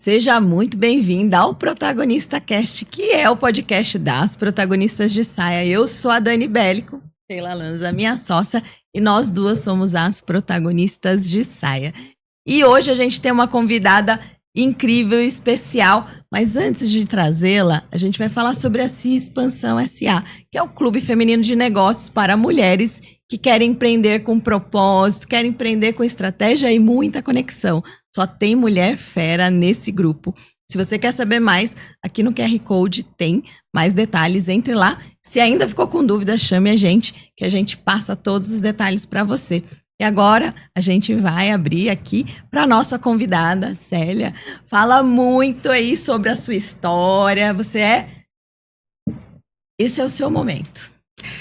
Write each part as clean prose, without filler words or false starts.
Seja muito bem-vinda ao Protagonista Cast, que é o podcast das protagonistas de saia. Eu sou a Dani Bélico, Sheila Lanza, minha sócia, e nós duas somos as protagonistas de saia. E hoje a gente tem uma convidada incrível e especial, mas antes de trazê-la, a gente vai falar sobre a CIE Expansão SA, que é o Clube Feminino de Negócios para mulheres que querem empreender com propósito, querem empreender com estratégia e muita conexão. Só tem mulher fera nesse grupo. Se você quer saber mais, aqui no QR Code tem mais detalhes. Entre lá. Se ainda ficou com dúvida, chame a gente, que a gente passa todos os detalhes para você. E agora a gente vai abrir aqui para nossa convidada, Célia. Fala muito aí sobre a sua história. Esse é o seu momento.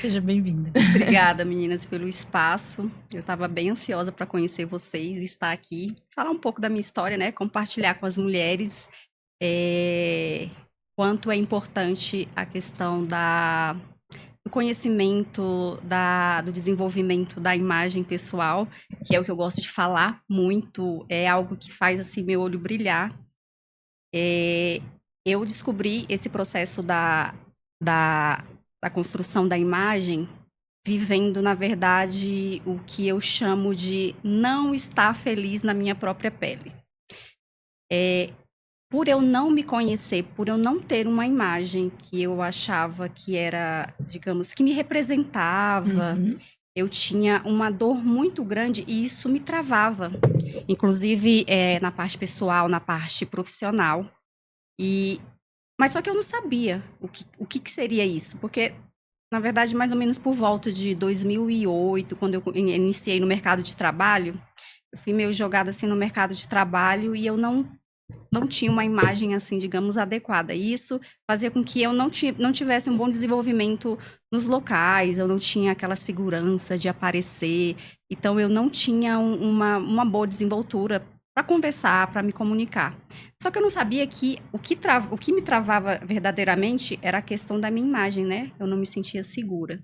Seja bem-vinda. Obrigada, meninas, pelo espaço. Eu estava bem ansiosa para conhecer vocês e estar aqui, falar um pouco da minha história, né? Compartilhar com as mulheres quanto é importante a questão do conhecimento, do desenvolvimento da imagem pessoal, que é o que eu gosto de falar muito, é algo que faz assim meu olho brilhar. Eu descobri esse processo da construção da imagem, vivendo, na verdade, o que eu chamo de não estar feliz na minha própria pele. Por eu não me conhecer, por eu não ter uma imagem que eu achava que era, digamos, que me representava, eu tinha uma dor muito grande e isso me travava, inclusive na parte pessoal, na parte profissional. Mas só que eu não sabia o que seria isso, porque, na verdade, mais ou menos por volta de 2008, quando eu iniciei no mercado de trabalho, eu fui meio jogada assim no mercado de trabalho e eu não tinha uma imagem, assim, digamos, adequada. E isso fazia com que eu não tivesse um bom desenvolvimento nos locais, eu não tinha aquela segurança de aparecer, então eu não tinha uma boa desenvoltura para conversar, para me comunicar. Só que eu não sabia que o que me travava verdadeiramente era a questão da minha imagem, né? Eu não me sentia segura.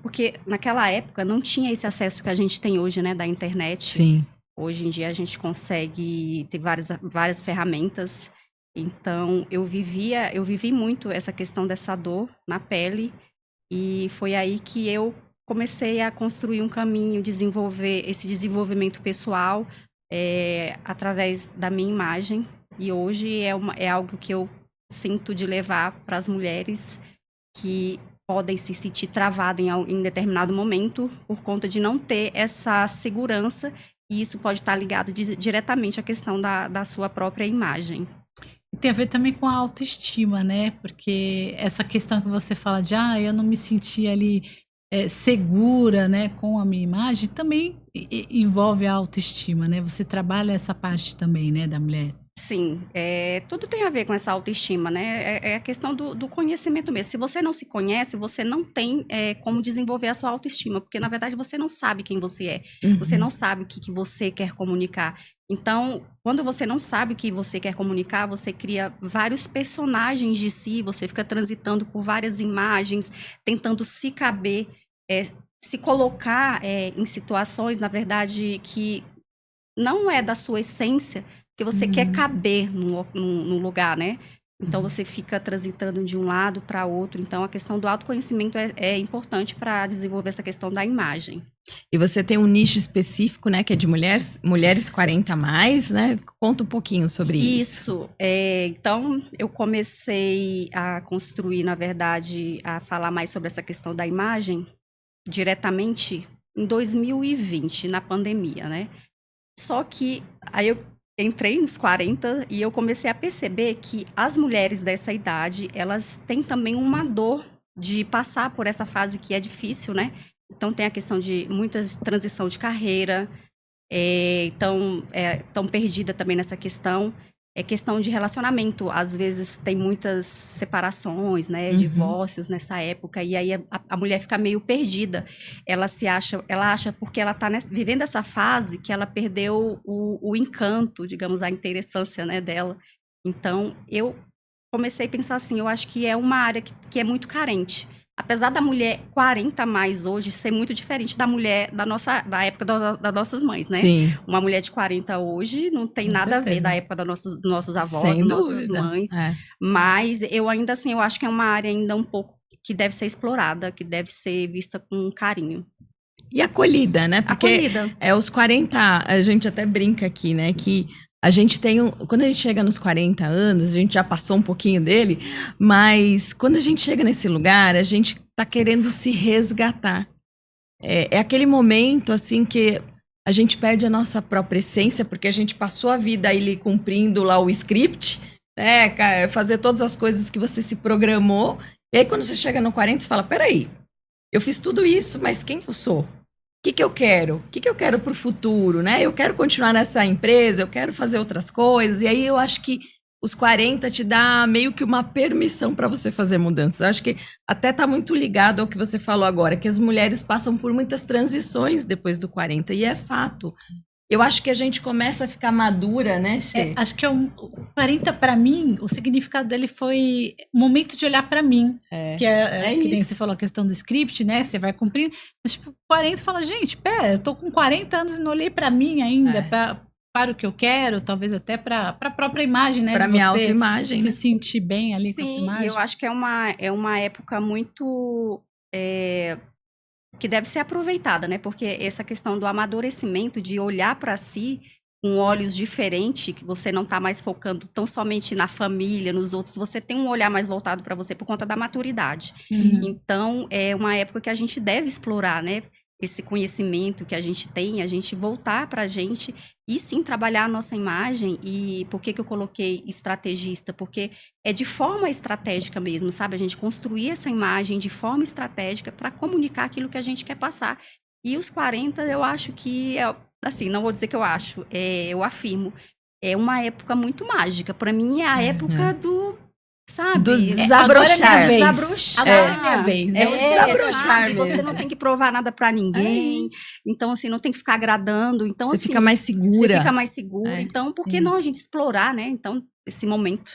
Porque naquela época não tinha esse acesso que a gente tem hoje, né? Da internet. Sim. Hoje em dia a gente consegue ter várias ferramentas. Então eu vivi muito essa questão dessa dor na pele. E foi aí que eu comecei a construir um caminho, desenvolver esse desenvolvimento pessoal, através da minha imagem, e hoje é algo que eu sinto de levar para as mulheres que podem se sentir travadas em determinado momento por conta de não ter essa segurança, e isso pode estar ligado diretamente à questão da sua própria imagem. Tem a ver também com a autoestima, né? Porque essa questão que você fala de eu não me senti ali segura, né, com a minha imagem, também envolve a autoestima, né? Você trabalha essa parte também, né, da mulher. Sim, tudo tem a ver com essa autoestima, né? É a questão do conhecimento mesmo. Se você não se conhece, você não tem como desenvolver a sua autoestima, porque, na verdade, você não sabe quem você é. Você não sabe o que você quer comunicar. Então, quando você não sabe o que você quer comunicar, você cria vários personagens de si, você fica transitando por várias imagens, tentando se caber, se colocar em situações, na verdade, que não é da sua essência, porque você quer caber num lugar, né? Então, você fica transitando de um lado para outro. Então, a questão do autoconhecimento é importante para desenvolver essa questão da imagem. E você tem um nicho específico, né, que é de mulheres 40 a mais, né? Conta um pouquinho sobre isso. Então, eu comecei a construir, na verdade, a falar mais sobre essa questão da imagem diretamente em 2020, na pandemia, né? Só que aí eu entrei nos 40 e eu comecei a perceber que as mulheres dessa idade, elas têm também uma dor de passar por essa fase que é difícil, né? Então, tem a questão de muita transição de carreira, tão perdida também nessa questão. É questão de relacionamento, às vezes tem muitas separações, né, divórcios nessa época, e aí a mulher fica meio perdida. Ela acha porque ela está vivendo essa fase que ela perdeu o encanto, digamos, a interessância, né, dela. Então, eu comecei a pensar assim, eu acho que é uma área que é muito carente. apesar da mulher 40 a mais hoje ser muito diferente da mulher da época das nossas mães, né? Sim. Uma mulher de 40 hoje não tem Com nada a ver certeza. da época dos nossos avós, Sem das nossas dúvida. mães. É. Mas eu ainda assim, eu acho que é uma área ainda um pouco que deve ser explorada, que deve ser vista com carinho. E acolhida, né? Porque Acolhida. os 40, a gente até brinca aqui, né? Que a gente tem quando a gente chega nos 40 anos, a gente já passou um pouquinho dele, mas quando a gente chega nesse lugar, a gente tá querendo se resgatar. É aquele momento, assim, que a gente perde a nossa própria essência, porque a gente passou a vida ali cumprindo lá o script, né? Fazer todas as coisas que você se programou. E aí, quando você chega no 40, você fala, peraí, eu fiz tudo isso, mas quem eu sou? O que eu quero? O que eu quero para o futuro, né? Eu quero continuar nessa empresa, eu quero fazer outras coisas. E aí eu acho que os 40 te dá meio que uma permissão para você fazer mudanças. Eu acho que até tá muito ligado ao que você falou agora, que as mulheres passam por muitas transições depois do 40, e é fato. Eu acho que a gente começa a ficar madura, né, Xê? Acho que o 40, para mim, o significado dele foi momento de olhar para mim. Que que nem isso. você falou a questão do script, né? Você vai cumprindo. Mas, tipo, 40 fala, gente, pera, eu tô com 40 anos e não olhei para mim ainda, para o que eu quero, talvez até para a própria imagem, né? Para de minha você autoimagem, se né? sentir bem ali com essa Sim, imagem. e eu acho que é uma época muito que deve ser aproveitada, né? Porque essa questão do amadurecimento, de olhar para si com olhos diferentes, que você não tá mais focando tão somente na família, nos outros, você tem um olhar mais voltado para você por conta da maturidade. Então, é uma época que a gente deve explorar, né? Esse conhecimento que a gente tem, a gente voltar para a gente e sim trabalhar a nossa imagem. E por que eu coloquei estrategista? Porque é de forma estratégica mesmo, sabe? A gente construir essa imagem de forma estratégica para comunicar aquilo que a gente quer passar. E os 40, eu acho que, assim, não vou dizer que eu acho, eu afirmo, é uma época muito mágica. Para mim, é a época do, sabe? Do desabrochar. Agora é minha vez. É o desabrochar sabe? Você não tem que provar nada pra ninguém. Então, assim, não tem que ficar agradando. Então, Você assim, fica mais segura. Você fica mais segura. Então, por que não a gente explorar, né? Então, esse momento.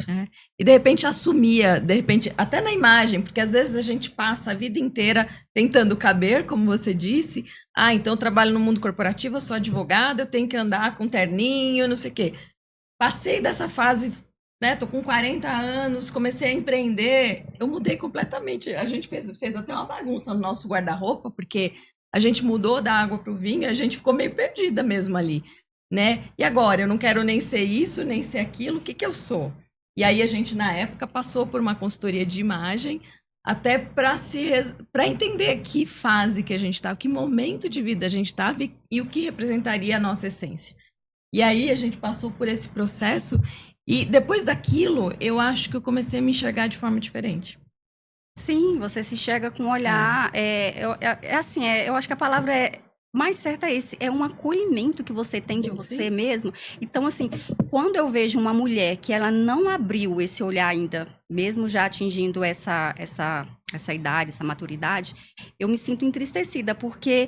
E de repente assumia, de repente, até na imagem, porque às vezes a gente passa a vida inteira tentando caber, como você disse. Então eu trabalho no mundo corporativo, eu sou advogada, eu tenho que andar com terninho, não sei o quê. Passei dessa fase, né? Tô com 40 anos, comecei a empreender, eu mudei completamente. A gente fez até uma bagunça no nosso guarda-roupa, porque a gente mudou da água pro vinho, a gente ficou meio perdida mesmo ali, né? E agora, eu não quero nem ser isso, nem ser aquilo, o que eu sou? E aí a gente, na época, passou por uma consultoria de imagem, até para entender que fase que a gente estava, que momento de vida a gente estava e o que representaria a nossa essência. E aí a gente passou por esse processo e depois daquilo, eu acho que eu comecei a me enxergar de forma diferente. Sim, você se enxerga com um olhar. Assim, eu acho que a palavra mais certa é esse, é um acolhimento que você tem de você mesmo. Então, assim, quando eu vejo uma mulher que ela não abriu esse olhar ainda, mesmo já atingindo essa idade, essa maturidade, eu me sinto entristecida, porque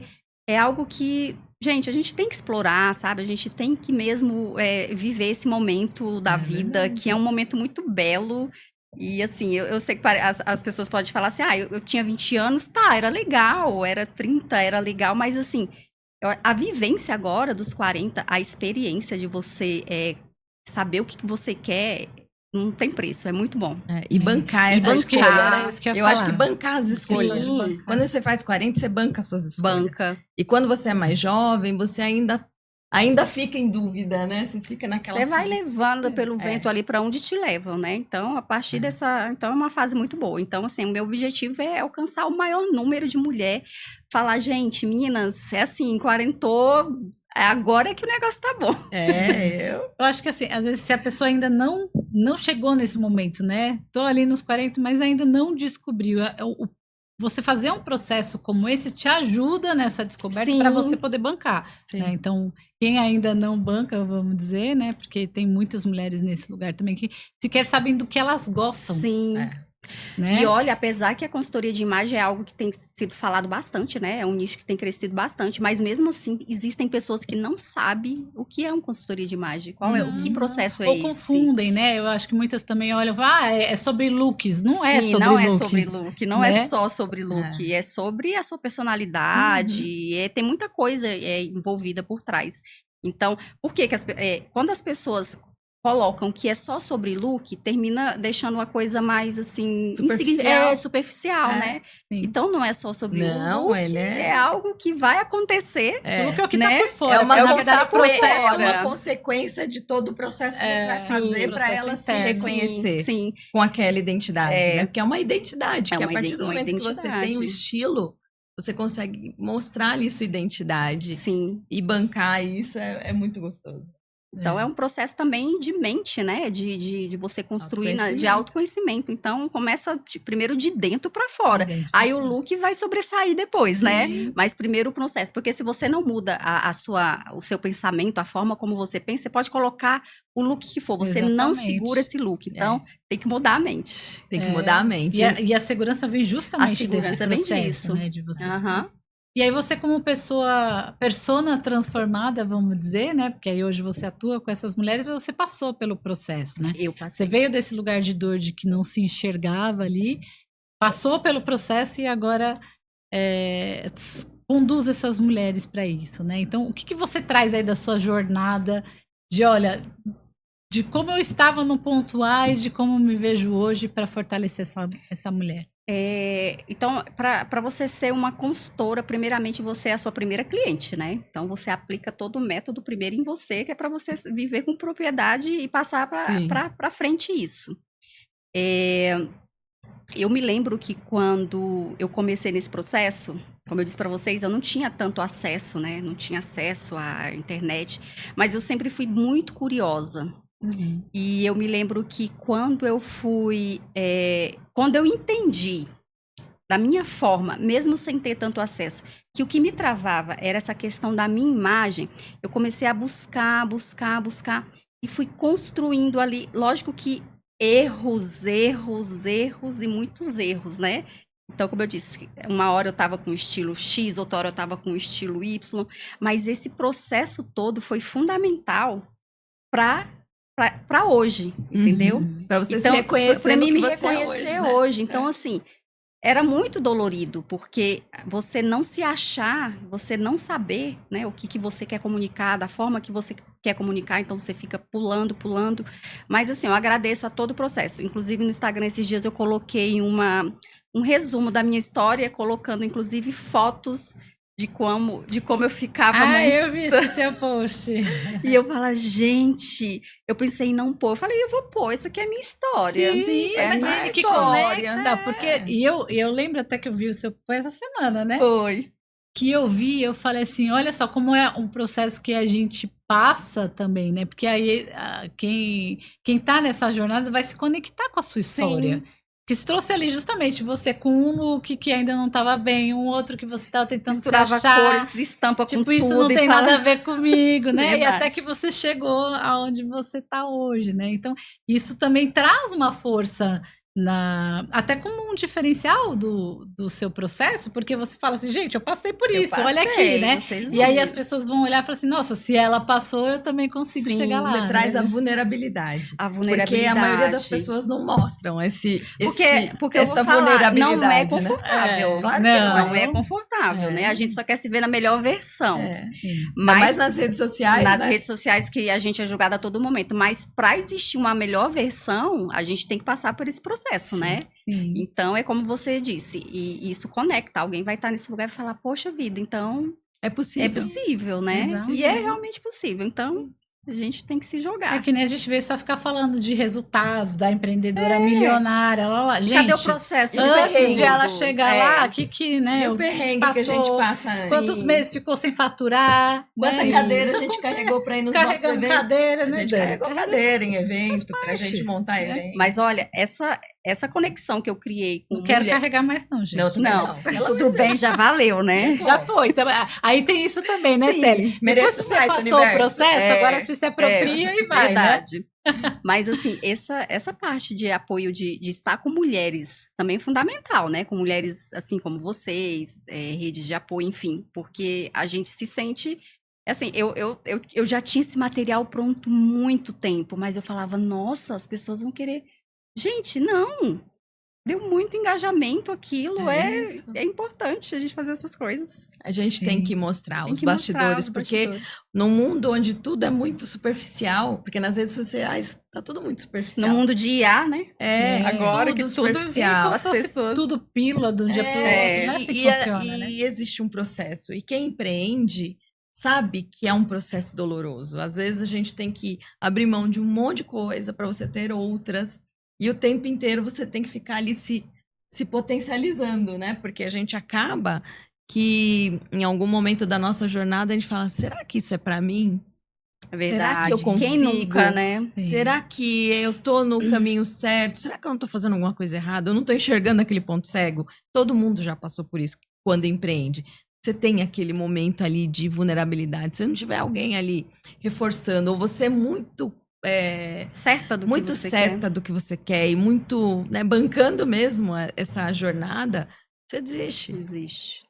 é algo que, gente, a gente tem que explorar, sabe? A gente tem que mesmo viver esse momento da vida, que é um momento muito belo. E assim, eu sei que as pessoas podem falar assim, eu tinha 20 anos, tá, era legal, era 30, era legal, mas assim, a vivência agora dos 40, a experiência de você saber o que você quer, não tem preço, é muito bom. E bancar essa escolha. Eu acho que bancar as escolhas. Sim. Quando você faz 40, você banca as suas escolhas. Banca. E quando você é mais jovem, você ainda fica em dúvida, né? Você fica naquela Você vai levando pelo vento ali para onde te levam, né? Então, a partir dessa... Então, é uma fase muito boa. Então, assim, o meu objetivo é alcançar o maior número de mulher. Falar, gente, meninas, é assim, quarentou, agora é que o negócio tá bom. Eu acho que, assim, às vezes, se a pessoa ainda não chegou nesse momento, né? Tô ali nos 40, mas ainda não descobriu. Você fazer um processo como esse te ajuda nessa descoberta para você poder bancar. Né? Então, quem ainda não banca, vamos dizer, né? Porque tem muitas mulheres nesse lugar também que sequer sabem do que elas gostam. Sim. né? E olha, apesar que a consultoria de imagem é algo que tem sido falado bastante, né? É um nicho que tem crescido bastante, mas mesmo assim, existem pessoas que não sabem o que é uma consultoria de imagem, qual é, o que processo é Ou esse. confundem, né? Eu acho que muitas também olham, é sobre looks. Não é Sim, sobre não looks. é sobre look, não né? é só sobre look, é sobre a sua personalidade, tem muita coisa envolvida por trás. Então, por que quando as pessoas colocam que é só sobre look, termina deixando uma coisa mais assim superficial, né? Sim. Então não é só sobre Não, look, ele é algo que vai acontecer. O look é o que né? tá por fora. É uma, na verdade, processo é uma consequência de todo o processo que você vai fazer para ela se reconhecer com aquela identidade, né? Porque é uma identidade, que a partir do momento que você tem o estilo, você consegue mostrar ali sua identidade. Sim. E bancar isso é muito gostoso. Então, é um processo também de mente, né? De você construir, de autoconhecimento. Então, começa primeiro de dentro para fora. Aí o look vai sobressair depois, né? Mas primeiro o processo. Porque se você não muda o seu pensamento, a forma como você pensa, você pode colocar o look que for. Você não segura esse look. Então, tem que mudar a mente. Tem que mudar a mente. E a segurança vem justamente desse processo, né? De você E aí você como persona transformada, vamos dizer, né? Porque aí hoje você atua com essas mulheres, mas você passou pelo processo, né? Eu passei. Você veio desse lugar de dor, de que não se enxergava ali, passou pelo processo e agora conduz essas mulheres para isso, né? Então, o que você traz aí da sua jornada de como eu estava no ponto A e de como me vejo hoje para fortalecer essa mulher? Então, para você ser uma consultora, primeiramente você é a sua primeira cliente, né? Então, você aplica todo o método primeiro em você, que é para você viver com propriedade e passar para frente isso. Eu me lembro que quando eu comecei nesse processo, como eu disse para vocês, eu não tinha tanto acesso, né? Não tinha acesso à internet, mas eu sempre fui muito curiosa. E eu me lembro que quando eu entendi da minha forma, mesmo sem ter tanto acesso, que o que me travava era essa questão da minha imagem, eu comecei a buscar e fui construindo ali, lógico que erros e muitos erros, né? Então, como eu disse, uma hora eu estava com o estilo X, outra hora eu estava com o estilo Y, mas esse processo todo foi fundamental para hoje, entendeu? Para você se reconhecer, para mim me reconhecer reconhecer hoje. Então, assim, era muito dolorido, porque você não se achar, você não saber, né, o que você quer comunicar, da forma que você quer comunicar, então você fica pulando. Mas, assim, eu agradeço a todo o processo. Inclusive, no Instagram, esses dias eu coloquei um resumo da minha história, colocando, inclusive, fotos de como eu ficava. Eu vi esse seu post. E eu falo, gente, eu pensei em não pôr. Eu falei, eu vou pôr, isso aqui é minha história. Sim, mas é que conecta. Porque, e eu lembro até que eu vi o seu post essa semana, né? Foi. Que eu falei assim, olha só como é um processo que a gente passa também, né? Porque aí quem tá nessa jornada vai se conectar com a sua história. Sim. Que se trouxe ali justamente você com um look que ainda não estava bem, um outro que você estava tentando misturava se achar. Cores, estampa com tudo. Isso não tem nada a ver comigo, né? Verdade. E até que você chegou aonde você está hoje, né? Então, isso também traz uma força até como um diferencial do seu processo, porque você fala assim, gente, eu passei por isso, olha aqui, né? E aí as pessoas vão olhar e falar assim, nossa, se ela passou, eu também consigo chegar lá. Você traz a vulnerabilidade. Porque a maioria das pessoas não mostram porque essa vulnerabilidade. Não é confortável. Claro que não é confortável, né? A gente só quer se ver na melhor versão. Mas nas redes sociais. Nas redes sociais que a gente é julgada a todo momento. Mas para existir uma melhor versão, a gente tem que passar por esse processo. Né? Sim. Então, é como você disse, e isso conecta. Alguém vai estar nesse lugar e falar, poxa vida, então... É possível. É possível, né? Exato. E é realmente possível. Então, a gente tem que se jogar. É que nem a gente vê só ficar falando de resultados da empreendedora milionária. Lá. Gente, cadê o processo? Antes de ela chegar lá, né? E o perrengue passou, que a gente passa antes. Quantos meses ficou sem faturar? Quanta cadeira a gente carregou para ir nos nossos eventos? Cadeira, né? A gente carregou cadeira em evento, pra gente montar evento. Mas olha, essa conexão que eu criei com Não quero mulher... carregar mais não, gente. Não, também Não, não. tudo bem, já valeu, né? Já foi. Então, aí tem isso também, né, Sim, Célia? Depois mereço que você mais, passou universo. o processo, agora você se apropria e vai, né? Verdade. Mas, assim, essa parte de apoio de estar com mulheres também é fundamental, né? Com mulheres, assim, como vocês, redes de apoio, enfim. Porque a gente se sente... Assim, eu já tinha esse material pronto muito tempo, mas eu falava, nossa, as pessoas vão querer... Gente, não! Deu muito engajamento aquilo, Isso. é importante a gente fazer essas coisas. A gente Sim. tem que mostrar Tem os que mostrar bastidores, os porque bastidores. num mundo onde tudo é muito superficial, porque nas redes sociais tá tudo muito superficial. No mundo de IA, né? Agora tudo, que tudo superficial. como se fosse pessoas- tudo pílula de um dia pro outro. Não é assim que funciona, né? E existe um processo. E quem empreende sabe que é um processo doloroso. Às vezes a gente tem que abrir mão de um monte de coisa para você ter outras. E o tempo inteiro você tem que ficar ali se potencializando, né? Porque a gente acaba que em algum momento da nossa jornada a gente fala, será que isso é para mim? É verdade. Será que eu Quem consigo? nunca, né? Sim. Será que eu tô no caminho certo? Será que eu não tô fazendo alguma coisa errada? Eu não tô enxergando aquele ponto cego? Todo mundo já passou por isso quando empreende. Você tem aquele momento ali de vulnerabilidade. Se não tiver alguém ali reforçando, ou você é muito Certa do muito que você certa do que você quer e muito, né, bancando mesmo essa jornada, você desiste. quer. Existe.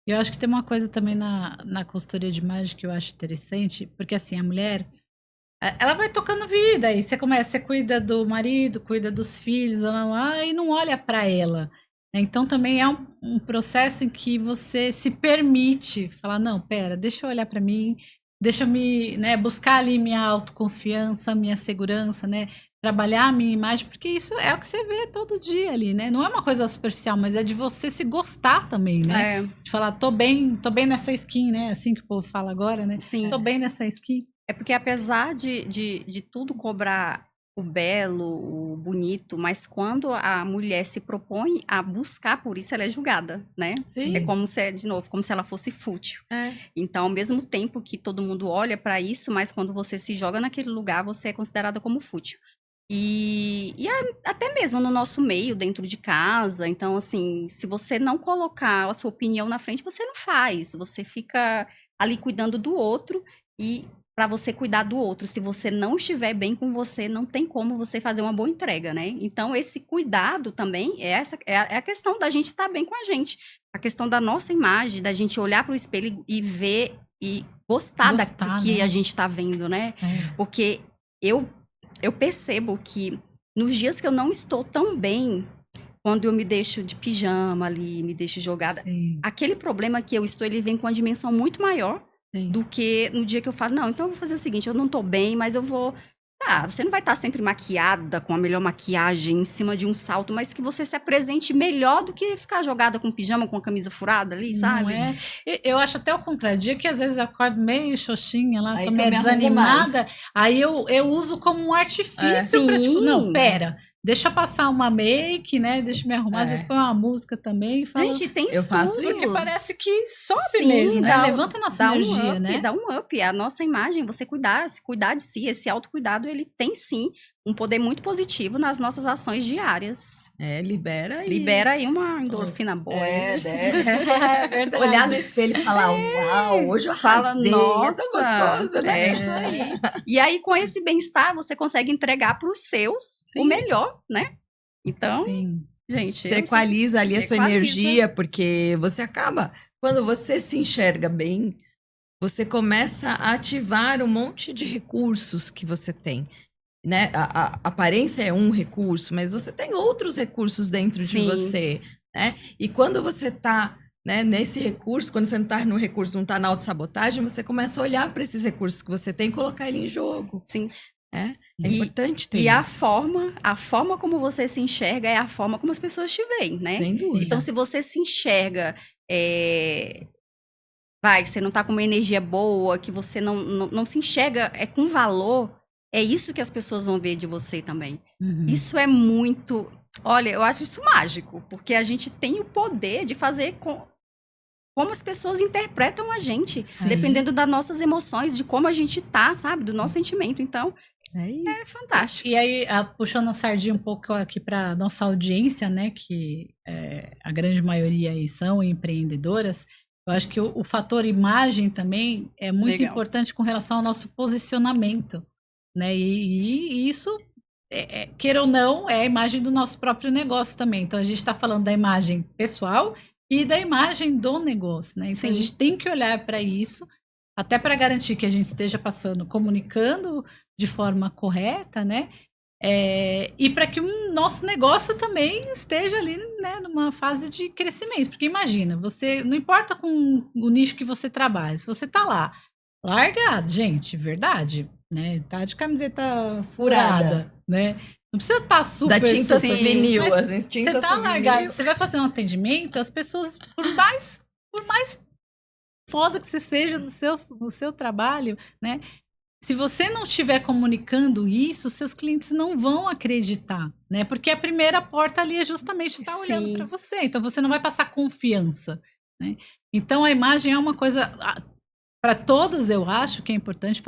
Eu acho que tem uma coisa também na consultoria de imagem que eu acho interessante, porque assim, a mulher, ela vai tocando vida, aí você cuida do marido, cuida dos filhos, lá, e não olha para ela. Né? Então também é um processo em que você se permite falar, não, pera, deixa eu olhar para mim, deixa eu me, né, buscar ali minha autoconfiança, minha segurança, né? Trabalhar a minha imagem, porque isso é o que você vê todo dia ali, né? Não é uma coisa superficial, mas é de você se gostar também, né? De falar, tô bem nessa skin, né? Assim que o povo fala agora, né? Sim. Tô bem nessa skin. É porque apesar de tudo cobrar o belo, o bonito, mas quando a mulher se propõe a buscar por isso, ela é julgada, né? Sim. É como se, de novo, como se ela fosse fútil. É. Então, ao mesmo tempo que todo mundo olha para isso, mas quando você se joga naquele lugar, você é considerada como fútil. E até mesmo no nosso meio, dentro de casa. Então, assim, se você não colocar a sua opinião na frente, você não faz. Você fica ali cuidando do outro e para você cuidar do outro. Se você não estiver bem com você, não tem como você fazer uma boa entrega, né? Então, esse cuidado também é a questão da gente estar bem com a gente. A questão da nossa imagem, da gente olhar para o espelho e ver e gostar do que né? a gente está vendo, né? Porque eu percebo que nos dias que eu não estou tão bem, quando eu me deixo de pijama ali, me deixo jogada, Sim. aquele problema que eu estou, ele vem com uma dimensão muito maior do que no dia que eu falo, não, então eu vou fazer o seguinte, eu não tô bem, mas eu vou... você não vai estar sempre maquiada, com a melhor maquiagem, em cima de um salto, mas que você se apresente melhor do que ficar jogada com pijama, com a camisa furada ali, sabe? Não é? Eu acho até o contrário. Dia que às vezes eu acordo meio xoxinha lá, Aí tô que eu meio me arrumo desanimada, aí eu uso como um artifício pra, tipo, não, pera, deixa eu passar uma make, né? Deixa eu me arrumar, às vezes põe uma música também e fala... Gente, tem eu faço estudos. Porque parece que sobe Sim, mesmo, né? dá Levanta a nossa energia, up, né? Dá um up. A nossa imagem, você cuidar de si, esse autocuidado, ele tem sim um poder muito positivo nas nossas ações diárias. Libera aí uma endorfina boa. É verdade. Olhar no espelho e falar, uau, hoje eu Fala, arrasei, nossa, tô gostosa, né? é isso aí. E aí, com esse bem-estar, você consegue entregar para os seus o melhor, né? Então, Sim. gente... Você equaliza ali a sua equaliza. energia, porque você acaba... Quando você se enxerga bem, você começa a ativar um monte de recursos que você tem. Né? A aparência é um recurso, mas você tem outros recursos dentro de você. Né? E quando você tá, né, nesse recurso, quando você não tá no recurso, não tá na autossabotagem, você começa a olhar para esses recursos que você tem e colocar ele em jogo. Sim. É importante ter e isso. a forma como você se enxerga é a forma como as pessoas te veem, né? Sem dúvida. Então, se você se enxerga, você não tá com uma energia boa, que você não se enxerga com valor, é isso que as pessoas vão ver de você também. Uhum. Isso é muito... Olha, eu acho isso mágico, porque a gente tem o poder de fazer como as pessoas interpretam a gente, dependendo das nossas emoções, de como a gente tá, sabe? Do nosso sentimento. Então, É isso. Fantástico. E aí, puxando a sardinha um pouco aqui para nossa audiência, né, que a grande maioria aí são empreendedoras, eu acho que o fator imagem também é muito Legal. importante com relação ao nosso posicionamento, né, e isso, queira ou não, é a imagem do nosso próprio negócio também. Então, a gente está falando da imagem pessoal e da imagem do negócio, né, então Sim. a gente tem que olhar para isso, até para garantir que a gente esteja comunicando de forma correta, né? E para que o nosso negócio também esteja ali, né, numa fase de crescimento. Porque imagina, você, não importa com o nicho que você trabalha, se você tá lá, largado, gente, verdade, né? Tá de camiseta furada, né? Não precisa estar super... Da tinta Sim, souvenir, mas as tintas você tá souvenir. largado, você vai fazer um atendimento, as pessoas, por mais foda que você seja no seu trabalho, né? Se você não estiver comunicando isso, seus clientes não vão acreditar, né? Porque a primeira porta ali é justamente estar olhando Sim. para você. Então você não vai passar confiança, né? Então a imagem é uma coisa para todas, eu acho que é importante,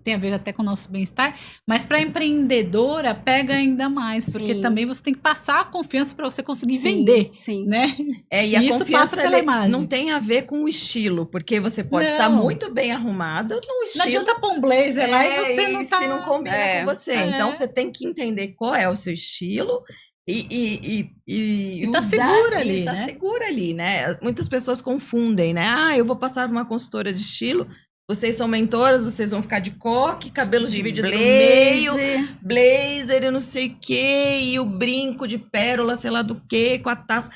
tem a ver até com o nosso bem-estar, mas para empreendedora pega ainda mais, porque Sim. também você tem que passar a confiança para você conseguir Sim, vender, sim. né? E a Isso confiança passa pela ela imagem. não tem a ver com o estilo, porque você pode Não. estar muito bem arrumada no Não estilo. adianta pôr um blazer lá e você não tá... se não combina É, com você. é. Então você tem que entender qual é o seu estilo e tá usar segura ali, ali, tá né? segura ali, né? Muitas pessoas confundem, né? Eu vou passar uma consultora de estilo. Vocês são mentoras, vocês vão ficar de coque, cabelo dividido no meio, blazer e não sei o quê, e o brinco de pérola, sei lá do quê, com a taça.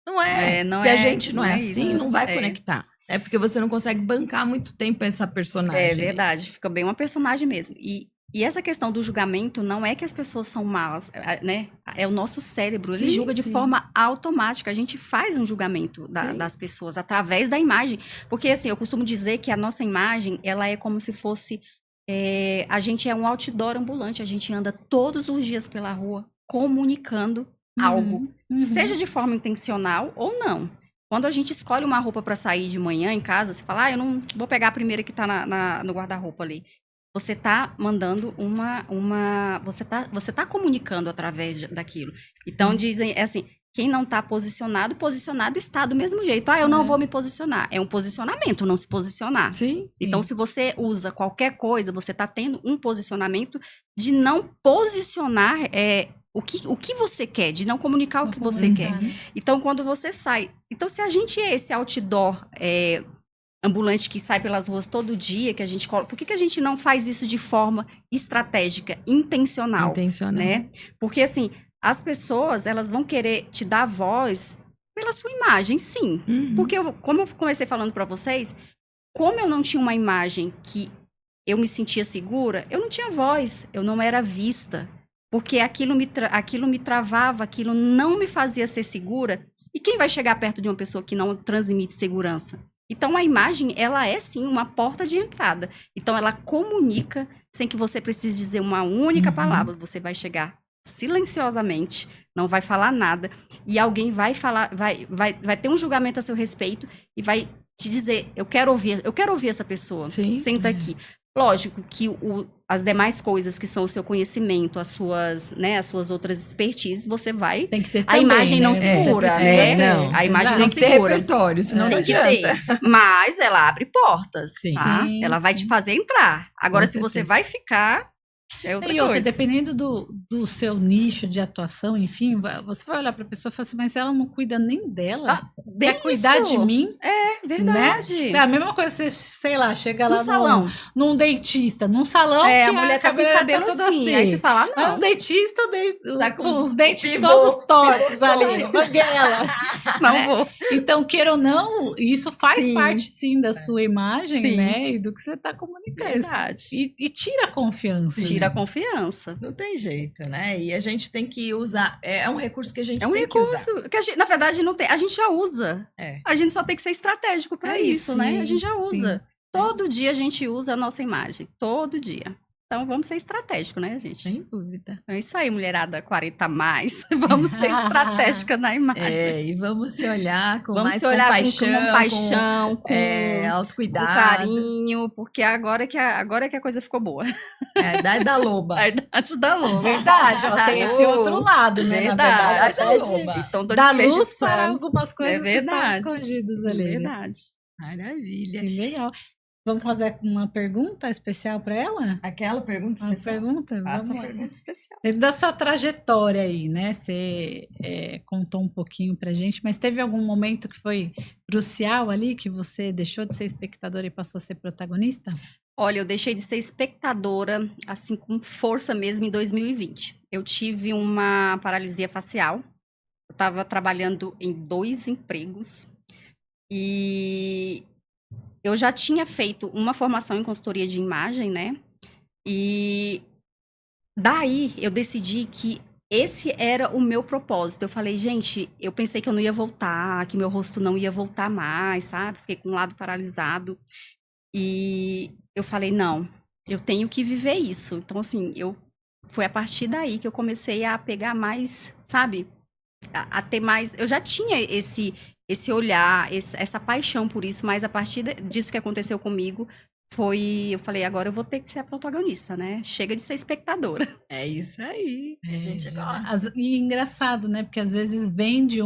Não é. Se a gente não é assim, isso. não vai conectar. É porque você não consegue bancar muito tempo essa personagem. É verdade, fica bem uma personagem mesmo. E essa questão do julgamento não é que as pessoas são más, né? É o nosso cérebro, ele Sim, julga de sim. forma automática. A gente faz um julgamento Sim. das pessoas através da imagem. Porque, assim, eu costumo dizer que a nossa imagem, ela é como se fosse... a gente é um outdoor ambulante, a gente anda todos os dias pela rua comunicando algo. Seja de forma intencional ou não. Quando a gente escolhe uma roupa para sair de manhã em casa, você fala, eu não vou pegar a primeira que tá no guarda-roupa ali. Você tá mandando você tá comunicando através daquilo. Então, dizem, assim, quem não tá posicionado está do mesmo jeito. Eu não vou me posicionar. É um posicionamento, não se posicionar. Sim. Então, se você usa qualquer coisa, você tá tendo um posicionamento de não posicionar o que você quer, de não comunicar o que você quer. Então, quando você sai... Então, se a gente é esse outdoor ambulante que sai pelas ruas todo dia, que a gente coloca... Por que a gente não faz isso de forma estratégica, intencional? Né? Porque, assim, as pessoas, elas vão querer te dar voz pela sua imagem, sim. Porque, como eu comecei falando para vocês, como eu não tinha uma imagem que eu me sentia segura, eu não tinha voz, eu não era vista. Porque aquilo me travava, aquilo não me fazia ser segura. E quem vai chegar perto de uma pessoa que não transmite segurança? Então, a imagem, ela é, sim, uma porta de entrada. Então, ela comunica sem que você precise dizer uma única palavra. Você vai chegar silenciosamente, não vai falar nada. E alguém vai falar, vai ter um julgamento a seu respeito e vai te dizer, eu quero ouvir essa pessoa. Sim. Senta aqui. Lógico que as demais coisas que são o seu conhecimento, as suas outras expertises, você vai... Tem que ter A também, imagem não né? segura, Você né? precisa ter. A imagem Exato. não Tem que ter segura. repertório, senão não Tem que adianta. ter. Mas ela abre portas, Sim. tá? Sim, Ela vai sim. te fazer entrar. Agora, Com se você certeza. vai ficar, é outra E outra, coisa. dependendo do seu nicho de atuação, enfim, você vai olhar para a pessoa e falar assim, mas ela não cuida nem dela. Bem Quer cuidar isso. de mim? É verdade. É a mesma coisa, você, sei lá, chega lá No salão. num dentista, num salão A que mulher tá com o cabelo toda assim. Aí você fala, Mas não, um dentista, Tá com com os dentes pivô, todos tortos pivô ali, só. banguela. não né? vou. Então, queira ou não, isso faz Sim. parte, sim, da sua imagem, Sim. né? E do que você está comunicando. Verdade. E tira a confiança. Tira a né? confiança. Não tem jeito, né? E a gente tem que usar. É um recurso que a gente É um tem que usar. recurso que a gente, na verdade, não tem. A gente já usa. É. A gente só tem que ser estratégico para isso, né? A gente já sim. usa. Todo dia a gente usa a nossa imagem. Todo dia. Então, vamos ser estratégico, né, gente? Sem dúvida. É isso aí, mulherada 40 a mais. Vamos ser estratégica na imagem. E vamos se olhar com Vamos mais se olhar compaixão, com compaixão, com autocuidado. carinho, porque agora é que a coisa ficou boa. É a idade da loba. A idade da loba. Verdade, ó, tem esse outro lado, né? Verdade. Na verdade, Então, tô dá luz desperdiçando. para algumas coisas que estão verdade. escondidas ali. né? Verdade. Maravilha. Que legal. Vamos fazer uma pergunta especial para ela? Aquela pergunta Uma especial. pergunta? Faça Vamos a lá. pergunta especial. Dentro da sua trajetória aí, né? Você contou um pouquinho pra gente, mas teve algum momento que foi crucial ali, que você deixou de ser espectadora e passou a ser protagonista? Olha, eu deixei de ser espectadora, assim, com força mesmo, em 2020. Eu tive uma paralisia facial. Eu estava trabalhando em 2 empregos. E eu já tinha feito uma formação em consultoria de imagem, né? E daí eu decidi que esse era o meu propósito. Eu falei, gente, eu pensei que eu não ia voltar, que meu rosto não ia voltar mais, sabe? Fiquei com um lado paralisado. E eu falei, não, eu tenho que viver isso. Então, assim, foi a partir daí que eu comecei a pegar mais, sabe? A ter mais. Eu já tinha esse olhar, essa paixão por isso, mas a partir disso que aconteceu comigo, eu falei, agora eu vou ter que ser a protagonista, né? Chega de ser espectadora. É isso aí. A gente gosta. E engraçado, né? Porque às vezes vem de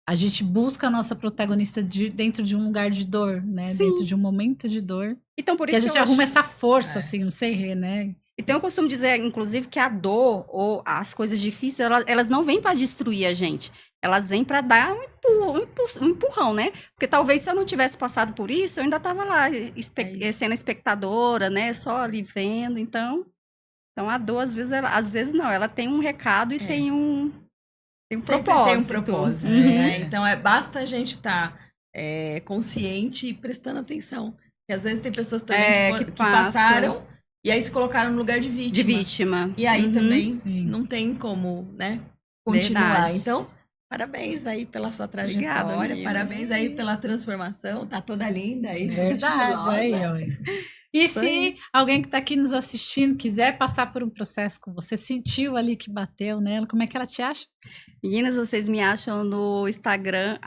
a gente busca a nossa protagonista dentro de um lugar de dor, né? Sim. Dentro de um momento de dor. Então, por Que isso a gente eu arruma acho... essa força, assim, não sei, né? Então, eu costumo dizer, inclusive, que a dor ou as coisas difíceis, elas não vêm para destruir a gente. Elas vêm para dar um empurrão, né? Porque talvez se eu não tivesse passado por isso, eu ainda estava lá sendo espectadora, né? Só ali vendo. Então a dor, às vezes não. Ela tem um recado e tem um Sempre propósito. tem um propósito. Né? Então, basta a gente estar consciente e prestando atenção. Porque às vezes tem pessoas também que passaram e aí se colocaram no lugar de vítima. De vítima. E aí também Sim. não tem como, né, continuar. Verdade. Então, parabéns aí pela sua trajetória, Obrigada, parabéns aí pela transformação, tá toda linda aí. Verdade, aí, ó. E se alguém que está aqui nos assistindo quiser passar por um processo com você, sentiu ali que bateu nela, como é que ela te acha? Meninas, vocês me acham no Instagram,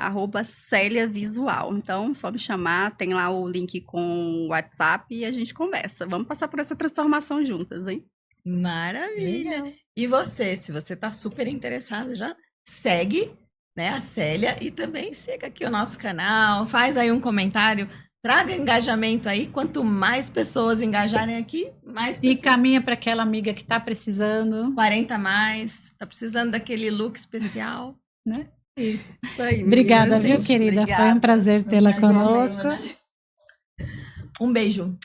@CeliaVisual. Então, só me chamar, tem lá o link com o WhatsApp e a gente conversa. Vamos passar por essa transformação juntas, hein? Maravilha! E você, se você tá super interessado, já segue, né, a Célia e também siga aqui o nosso canal, faz aí um comentário, traga engajamento aí. Quanto mais pessoas engajarem aqui, mais pessoas. E caminha para aquela amiga que está precisando. 40 a mais, tá precisando daquele look especial, né? Isso aí. Obrigada, meninas. viu, querida? Obrigada. Foi um prazer tê-la conosco. Um beijo.